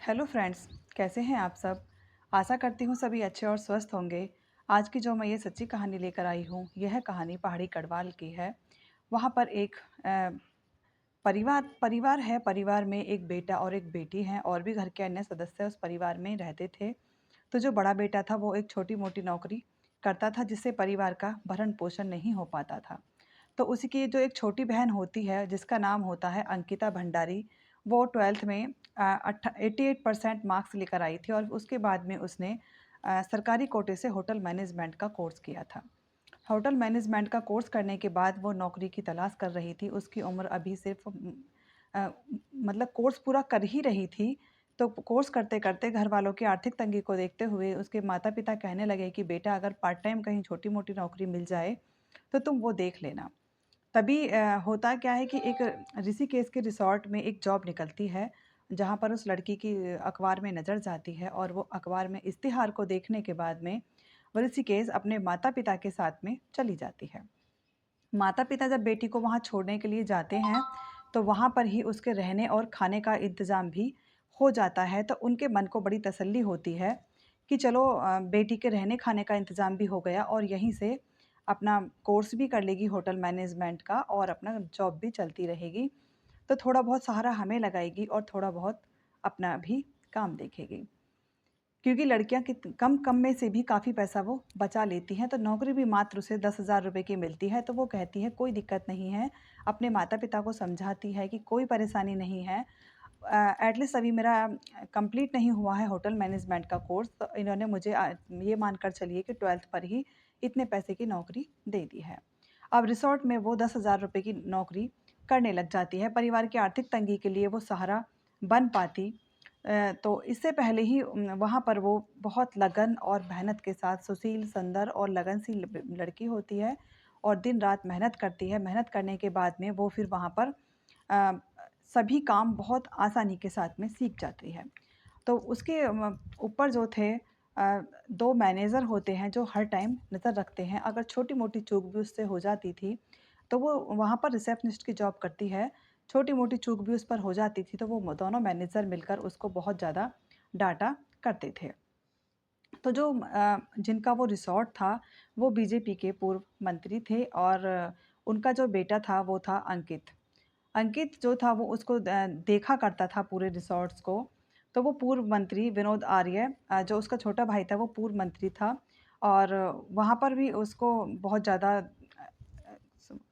Hello friends, कैसे हैं आप सब। आशा करती हूँ सभी अच्छे और स्वस्थ होंगे। आज की जो मैं ये सच्ची कहानी लेकर आई हूँ, यह कहानी पहाड़ी गढ़वाल की है। वहाँ पर एक परिवार परिवार है। परिवार में एक बेटा और एक बेटी हैं और भी घर के अन्य सदस्य उस परिवार में रहते थे। तो जो बड़ा बेटा था वो एक छोटी-मोटी नौकरी करता था, जिससे परिवार का भरण-पोषण नहीं हो पाता था। तो उसी की जो एक छोटी बहन होती है, जिसका नाम होता है अंकिता भंडारी, वो 12th में 88% मार्क्स लेकर आई थी और उसके बाद में उसने सरकारी कोटे से होटल मैनेजमेंट का कोर्स किया था। होटल मैनेजमेंट का कोर्स करने के बाद वो नौकरी की तलाश कर रही थी। उसकी उम्र अभी सिर्फ़ अ, मतलब कोर्स पूरा कर ही रही थी। तो कोर्स करते-करते घरवालों की आर्थिक तंगी को देखते हुए उसके माता-पिता कहने लगे कि बेटा, अगर पार्ट टाइम कहीं छोटी-मोटी नौकरी मिल जाए, तो तुम वो देख लेना। तभी होता क्या है कि एक ऋषिकेश के रिसॉर्ट में एक जॉब निकलती है, जहाँ पर उस लड़की की अखबार में नज़र जाती है और वो अखबार में इश्तिहार को देखने के बाद में वो ऋषिकेश अपने माता-पिता के साथ में चली जाती है। माता-पिता जब बेटी को वहाँ छोड़ने के लिए जाते हैं, तो वहाँ पर ही उसके रहने और खाने का इंतज़ाम भी हो जाता है। तो उनके मन को बड़ी तसल्ली होती है कि चलो, बेटी के रहने-खाने का इंतज़ाम भी हो गया और यहीं से अपना कोर्स भी कर लेगी होटल मैनेजमेंट का और अपना जॉब भी चलती रहेगी। तो थोड़ा बहुत सहारा हमें लगाएगी और थोड़ा बहुत अपना भी काम देखेगी। क्योंकि लड़कियाँ कम कम में से भी काफ़ी पैसा वो बचा लेती हैं, तो नौकरी भी मात्र उसे 10,000 रुपए की मिलती है, तो वो कहती है कोई दिक्कत नहीं है। अपने माता-पिता को समझाती है कि कोई परेशानी नहीं है। एटलीस्ट अभी मेरा कंप्लीट नहीं हुआ है होटल मैनेजमेंट का कोर्स, तो इन्होंने मुझे ये मानकर चलिए कि 12th पर ही इतने पैसे की नौकरी दे दी है। अब रिसॉर्ट में वो 10,000 रुपए की नौकरी करने लग जाती है। परिवार की आर्थिक तंगी के लिए वो सहारा बन पाती। तो इससे पहले ही वहाँ पर वो बहुत लगन और मेहनत के साथ सुशील, सुंदर और लगनशील लड़की होती है और दिन-रात मेहनत करती है। मेहनत करने के बाद में वो फिर वहाँ पर अ, सभी काम बहुत आसानी के साथ में सीख जाती है। तो उसके ऊपर जो थे 2 मैनेजर होते हैं जो हर टाइम नज़र रखते हैं। अगर छोटी-मोटी चूक भी उससे हो जाती थी, तो वो वहाँ पर रिसेप्शनिस्ट की जॉब करती है। छोटी-मोटी चूक भी उस पर हो जाती थी, तो वो दोनों मैनेजर मिलकर उसको बहुत ज़्यादा डाँटा करते थे। तो जो जिनका वो रिसॉर्ट था, वो बीजेपी के पूर्व मंत्री थे और उनका जो बेटा था, वो था अंकित। अंकित जो था वो उसको देखा करता था पूरे रिसॉर्ट्स को। तो वो पूर्व मंत्री विनोद आर्य, जो उसका छोटा भाई था, वो पूर्व मंत्री था और वहाँ पर भी उसको बहुत ज़्यादा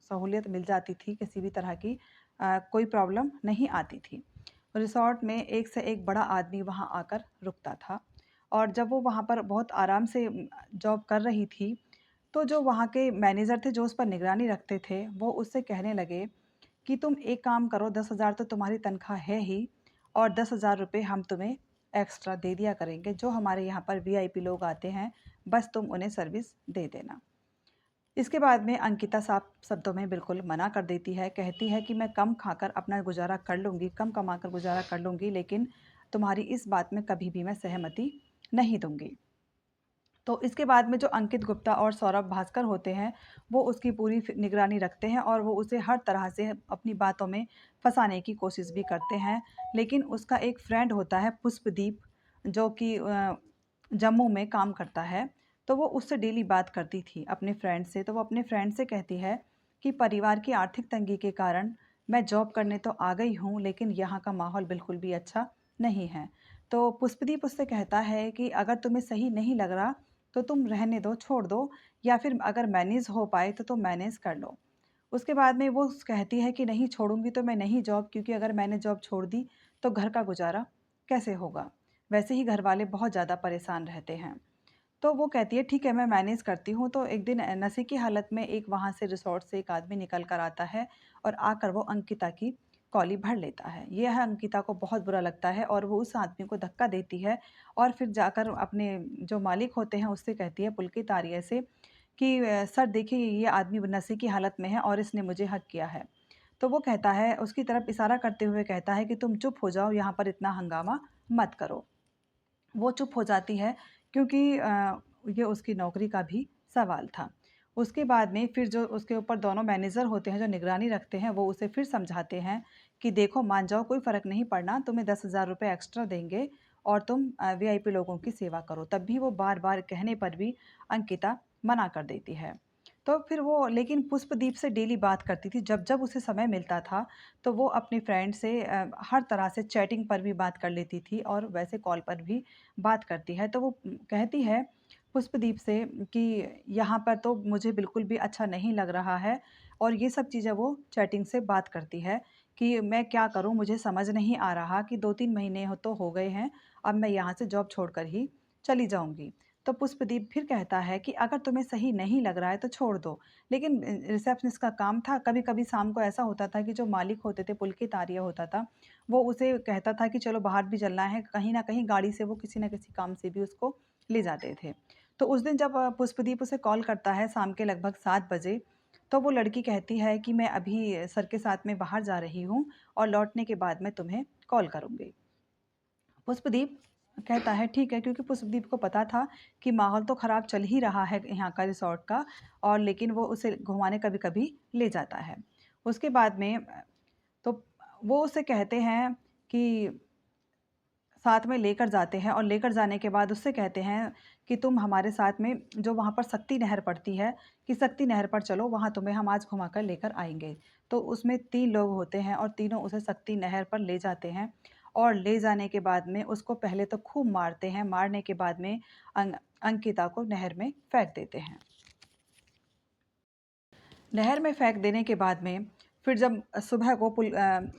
सहूलियत मिल जाती थी, किसी भी तरह की कोई प्रॉब्लम नहीं आती थी। रिसॉर्ट में एक से एक बड़ा आदमी वहाँ आकर रुकता था और जब वो वहाँ पर बहुत आराम से जॉब कर रही थी, तो जो वहाँ के मैनेजर थे, जो उस पर निगरानी रखते थे, वो उससे कहने लगे कि तुम एक काम करो, 10,000 तो तुम्हारी तनख्वाह है ही और 10,000 रुपए हम तुम्हें एक्स्ट्रा दे दिया करेंगे। जो हमारे यहाँ पर वीआईपी लोग आते हैं, बस तुम उन्हें सर्विस दे देना। इसके बाद में अंकिता साफ शब्दों में बिल्कुल मना कर देती है, कहती है कि मैं कम खाकर अपना गुज़ारा कर लूँगी, कम कमाकर गुज़ारा कर लूँगी, लेकिन तुम्हारी इस बात में कभी भी मैं सहमति नहीं दूँगी। तो इसके बाद में जो अंकित गुप्ता और सौरभ भास्कर होते हैं, वो उसकी पूरी निगरानी रखते हैं और वो उसे हर तरह से अपनी बातों में फंसाने की कोशिश भी करते हैं। लेकिन उसका एक फ्रेंड होता है पुष्पदीप, जो कि जम्मू में काम करता है, तो वो उससे डेली बात करती थी अपने फ्रेंड से। तो वो अपने फ्रेंड से कहती है कि परिवार की आर्थिक तंगी के कारण मैं जॉब करने तो आ गई हूँ, लेकिन यहाँ का माहौल बिल्कुल भी अच्छा नहीं है। तो पुष्पदीप उससे कहता है कि अगर तुम्हें सही नहीं लग रहा, तो तुम रहने दो, छोड़ दो, या फिर अगर मैनेज हो पाए तो तुम मैनेज कर लो। उसके बाद में वो कहती है कि नहीं छोड़ूँगी तो मैं नहीं जॉब, क्योंकि अगर मैंने जॉब छोड़ दी तो घर का गुज़ारा कैसे होगा? वैसे ही घरवाले बहुत ज़्यादा परेशान रहते हैं। तो वो कहती है ठीक है, मैं मैनेज करती हूँ। तो एक दिन नशे की हालत में एक वहाँ से रिसॉर्ट से एक आदमी निकल कर आता है और आकर वो अंकिता की कॉली भर लेता है। यह अंकिता को बहुत बुरा लगता है और वो उस आदमी को धक्का देती है और फिर जाकर अपने जो मालिक होते हैं उससे कहती है, पुलकित आर्य से, कि सर देखिए, ये आदमी नशे की हालत में है और इसने मुझे हक किया है। तो वो कहता है, उसकी तरफ इशारा करते हुए कहता है कि तुम चुप हो जाओ, यहाँ पर इतना हंगामा मत करो। वो चुप हो जाती है क्योंकि ये उसकी नौकरी का भी सवाल था। उसके बाद में फिर जो उसके ऊपर दोनों मैनेजर होते हैं जो निगरानी रखते हैं, वो उसे फिर समझाते हैं कि देखो मान जाओ, कोई फ़र्क नहीं पड़ना, तुम्हें 10,000 रुपए एक्स्ट्रा देंगे और तुम वीआईपी लोगों की सेवा करो। तब भी वो बार-बार कहने पर भी अंकिता मना कर देती है। तो फिर वो लेकिन पुष्पदीप से डेली बात करती थी, जब-जब उसे समय मिलता था, तो वो अपनी फ्रेंड से हर तरह से चैटिंग पर भी बात कर लेती थी और वैसे कॉल पर भी बात करती है। तो वो कहती है पुष्पदीप से कि यहाँ पर तो मुझे बिल्कुल भी अच्छा नहीं लग रहा है, और ये सब चीज़ें वो चैटिंग से बात करती है कि मैं क्या करूँ, मुझे समझ नहीं आ रहा कि 2-3 महीने तो हो गए हैं, अब मैं यहाँ से जॉब छोड़कर ही चली जाऊँगी। तो पुष्पदीप फिर कहता है कि अगर तुम्हें सही नहीं लग रहा है तो छोड़ दो। लेकिन रिसेप्शनिस्ट का काम था, कभी-कभी शाम को ऐसा होता था कि जो मालिक होते थे, पुलकित आर्य होता था, वो उसे कहता था कि चलो बाहर भी चलना है, कहीं न कहीं गाड़ी से वो किसी न किसी काम से भी उसको ले जाते थे। तो उस दिन जब पुष्पदीप उसे कॉल करता है शाम के लगभग 7 बजे, तो वो लड़की कहती है कि मैं अभी सर के साथ में बाहर जा रही हूँ और लौटने के बाद मैं तुम्हें कॉल करूँगी। पुष्पदीप कहता है ठीक है, क्योंकि पुष्पदीप को पता था कि माहौल तो ख़राब चल ही रहा है यहाँ का रिसॉर्ट का, और लेकिन वो उसे घुमाने कभी-कभी ले जाता है। उसके बाद में तो वो उसे कहते हैं कि साथ में लेकर जाते हैं, और लेकर जाने के बाद उससे कहते हैं कि तुम हमारे साथ में जो वहाँ पर शक्ति नहर पड़ती है, कि शक्ति नहर पर चलो, वहाँ तुम्हें हम आज घुमाकर लेकर आएँगे। तो उसमें 3 लोग होते हैं और तीनों उसे शक्ति नहर पर ले जाते हैं, और ले जाने के बाद में उसको पहले तो खूब मारते हैं, मारने के बाद में अंकिता को नहर में फेंक देते हैं। नहर में फेंक देने के बाद में फिर जब सुबह को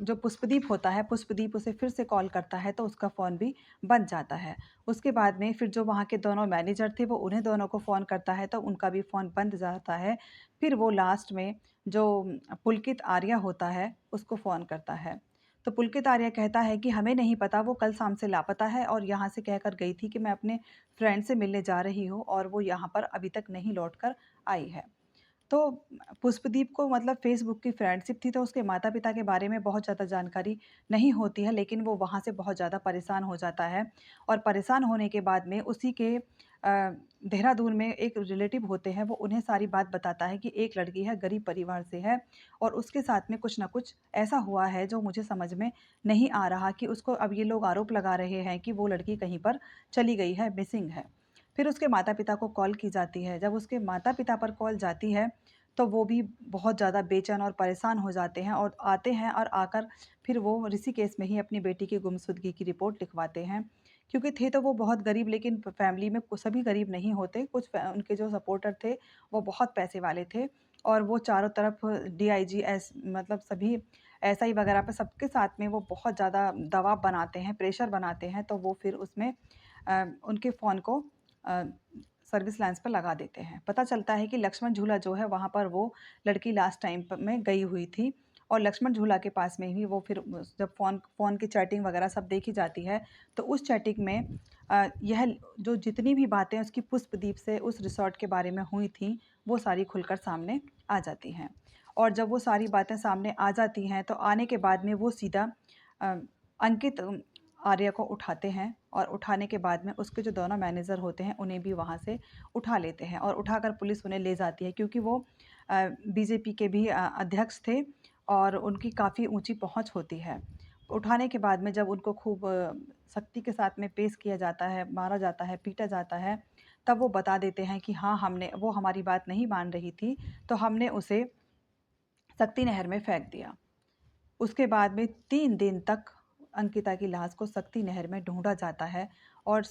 जो पुष्पदीप होता है, पुष्पदीप उसे फिर से कॉल करता है, तो उसका फ़ोन भी बंद जाता है। उसके बाद में फिर जो वहाँ के दोनों मैनेजर थे, वो उन्हें दोनों को फ़ोन करता है, तो उनका भी फ़ोन बंद जाता है। फिर वो लास्ट में जो पुलकित आर्य होता है, उसको फ़ोन करता है। तो पुलकित आर्य कहता है कि हमें नहीं पता, वो कल शाम से लापता है और यहाँ से कहकर गई थी कि मैं अपने फ्रेंड से मिलने जा रही हूँ, और वो यहाँ पर अभी तक नहीं लौट कर आई है। तो पुष्पदीप को मतलब फ़ेसबुक की फ्रेंडशिप थी, तो उसके माता-पिता के बारे में बहुत ज़्यादा जानकारी नहीं होती है, लेकिन वो वहाँ से बहुत ज़्यादा परेशान हो जाता है, और परेशान होने के बाद में उसी के देहरादून में एक रिलेटिव होते हैं, वो उन्हें सारी बात बताता है कि एक लड़की है, गरीब परिवार से है, और उसके साथ में कुछ न कुछ ऐसा हुआ है जो मुझे समझ में नहीं आ रहा, कि उसको अब ये लोग आरोप लगा रहे हैं कि वो लड़की कहीं पर चली गई है, मिसिंग है। फिर उसके माता-पिता को कॉल की जाती है। जब उसके माता-पिता पर कॉल जाती है, तो वो भी बहुत ज़्यादा बेचैन और परेशान हो जाते हैं, और आते हैं, और आकर फिर वो ऋषिकेश में ही अपनी बेटी की गुमशुदगी की रिपोर्ट लिखवाते हैं। क्योंकि थे तो वो बहुत गरीब, लेकिन फैमिली में सभी गरीब नहीं होते। कुछ उनके जो सपोर्टर थे, वो बहुत पैसे वाले थे, और वो चारों तरफ डीआईजी मतलब सभी एसआई वगैरह पे सबके साथ में वो बहुत ज़्यादा दबाव बनाते हैं, प्रेशर बनाते हैं। तो वो फिर उसमें उनके फ़ोन को अ, सर्विस लाइन्स पर लगा देते हैं। पता चलता है कि लक्ष्मण झूला जो है, वहाँ पर वो लड़की लास्ट टाइम में गई हुई थी, और लक्ष्मण झूला के पास में ही वो फिर जब फ़ोन की चैटिंग वगैरह सब देखी जाती है, तो उस चैटिंग में यह जो जितनी भी बातें उसकी पुष्पदीप से उस रिसॉर्ट के बारे में हुई थी, वो सारी खुलकर सामने आ जाती हैं। और जब वो सारी बातें सामने आ जाती हैं, तो आने के बाद में वो सीधा अ, अंकित आर्या को उठाते हैं, और उठाने के बाद में उसके जो दोनों मैनेजर होते हैं, उन्हें भी वहाँ से उठा लेते हैं, और उठाकर पुलिस उन्हें ले जाती है, क्योंकि वो बीजेपी के भी अध्यक्ष थे, और उनकी काफ़ी ऊँची पहुँच होती है। उठाने के बाद में जब उनको खूब सख्ती के साथ में पेश किया जाता है, मारा जाता है, पीटा जाता है, तब वो बता देते हैं कि हाँ, वो हमारी बात नहीं मान रही थी, तो हमने उसे शक्ति नहर में फेंक दिया। उसके बाद में 3 दिन तक अंकिता की लाश को शक्ति नहर में ढूँढा जाता है, और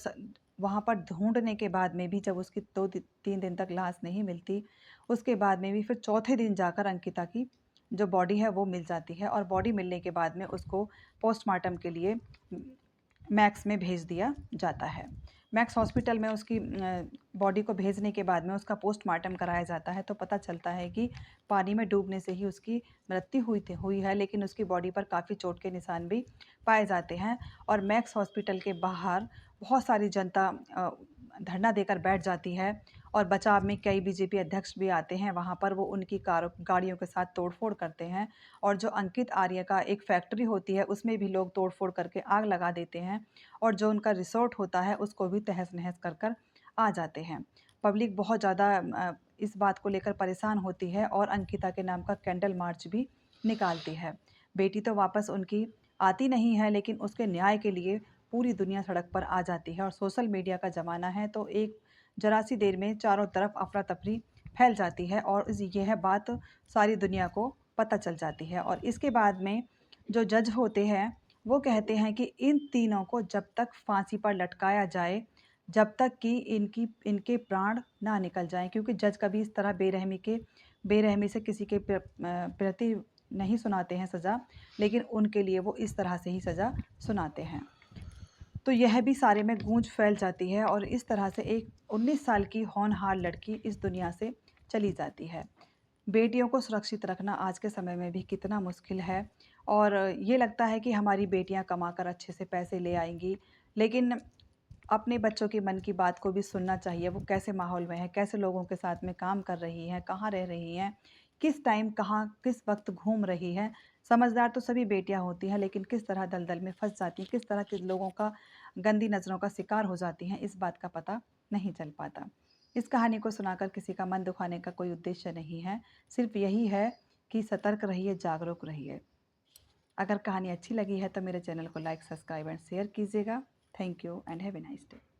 वहाँ पर ढूँढने के बाद में भी जब उसकी 3 दिन तक लाश नहीं मिलती, उसके बाद में भी फिर चौथे दिन जाकर अंकिता की जो बॉडी है वो मिल जाती है, और बॉडी मिलने के बाद में उसको पोस्टमार्टम के लिए मैक्स में भेज दिया जाता है। मैक्स हॉस्पिटल में उसकी बॉडी को भेजने के बाद में उसका पोस्टमार्टम कराया जाता है, तो पता चलता है कि पानी में डूबने से ही उसकी मृत्यु हुई है, लेकिन उसकी बॉडी पर काफ़ी चोट के निशान भी पाए जाते हैं, और मैक्स हॉस्पिटल के बाहर बहुत सारी जनता धरना देकर बैठ जाती है, और बचाव में कई बीजेपी अध्यक्ष भी आते हैं वहाँ पर। वो उनकी गाड़ियों के साथ तोड़फोड़ करते हैं, और जो अंकित आर्य का एक फैक्ट्री होती है, उसमें भी लोग तोड़फोड़ करके आग लगा देते हैं, और जो उनका रिसोर्ट होता है उसको भी तहस-नहस कर कर आ जाते हैं। पब्लिक बहुत ज़्यादा इस बात को लेकर परेशान होती है, और अंकिता के नाम का कैंडल मार्च भी निकालती है। बेटी तो वापस उनकी आती नहीं है, लेकिन उसके न्याय के लिए पूरी दुनिया सड़क पर आ जाती है और सोशल मीडिया का ज़माना है तो एक ज़रा-सी देर में चारों तरफ अफ़रा-तफ़री फैल जाती है और यह बात सारी दुनिया को पता चल जाती है। और इसके बाद में जो जज होते हैं, वो कहते हैं कि इन तीनों को जब तक फांसी पर लटकाया जाए, जब तक कि इनके प्राण ना निकल जाएँ, क्योंकि जज कभी इस तरह बेरहमी से किसी के प्रति नहीं सुनाते हैं सज़ा, लेकिन उनके लिए वो इस तरह से ही सज़ा सुनाते हैं। तो यह भी सारे में गूंज फैल जाती है और इस तरह से एक 19 साल की होनहार लड़की इस दुनिया से चली जाती है। बेटियों को सुरक्षित रखना आज के समय में भी कितना मुश्किल है और ये लगता है कि हमारी बेटियां कमाकर अच्छे से पैसे ले आएंगी, लेकिन अपने बच्चों के मन की बात को भी सुनना चाहिए। वो कैसे माहौल में है, कैसे लोगों के साथ में काम कर रही हैं, कहाँ रह रही हैं, किस टाइम कहाँ किस वक्त घूम रही हैं। समझदार तो सभी बेटियां होती हैं, लेकिन किस तरह दलदल में फंस जाती हैं, किस तरह के लोगों का गंदी नज़रों का शिकार हो जाती हैं, इस बात का पता नहीं चल पाता। इस कहानी को सुनाकर किसी का मन दुखाने का कोई उद्देश्य नहीं है, सिर्फ यही है कि सतर्क रहिए, जागरूक रहिए। अगर कहानी अच्छी लगी है तो मेरे चैनल को लाइक, सब्सक्राइब एंड शेयर कीजिएगा। Thank you and have a nice day.